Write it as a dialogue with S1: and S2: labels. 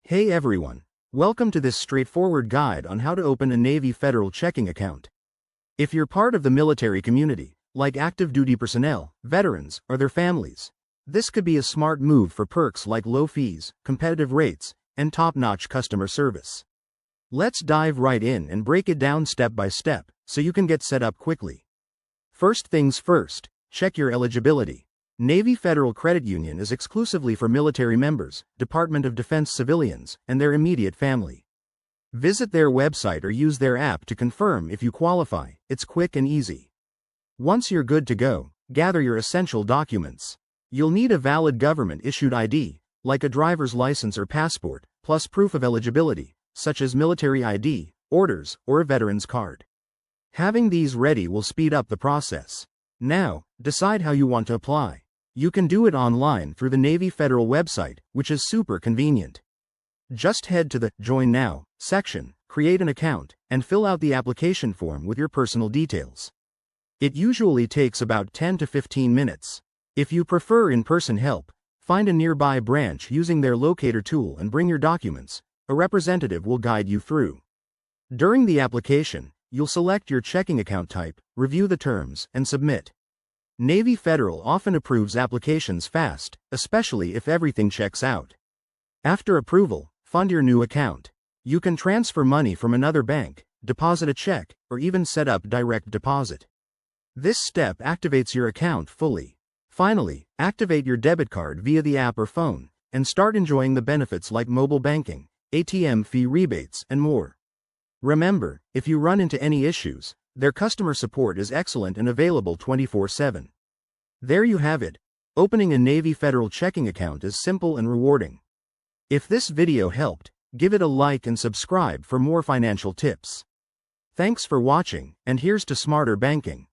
S1: Hey everyone! Welcome to this straightforward guide on how to open a Navy Federal checking account. If you're part of the military community, like active duty personnel, veterans, or their families, this could be a smart move for perks like low fees, competitive rates, and top-notch customer service. Let's dive right in and break it down step by step, so you can get set up quickly. First things first, check your eligibility. Navy Federal Credit Union is exclusively for military members, Department of Defense civilians, and their immediate family. Visit their website or use their app to confirm if you qualify. It's quick and easy. Once you're good to go, gather your essential documents. You'll need a valid government-issued ID, like a driver's license or passport, plus proof of eligibility, such as military ID, orders, or a veteran's card. Having these ready will speed up the process. Now, decide how you want to apply. You can do it online through the Navy Federal website, which is super convenient. Just head to the Join Now section, create an account, and fill out the application form with your personal details. It usually takes about 10 to 15 minutes. If you prefer in-person help, find a nearby branch using their locator tool and bring your documents. A representative will guide you through. During the application, you'll select your checking account type, review the terms, and submit. Navy Federal often approves applications fast, especially if everything checks out. After approval, fund your new account. You can transfer money from another bank, deposit a check, or even set up direct deposit. This step activates your account fully. Finally, activate your debit card via the app or phone, and start enjoying the benefits like mobile banking, ATM fee rebates, and more. Remember, if you run into any issues, their customer support is excellent and available 24/7. There you have it. Opening a Navy Federal checking account is simple and rewarding. If this video helped, give it a like and subscribe for more financial tips. Thanks for watching, and here's to smarter banking.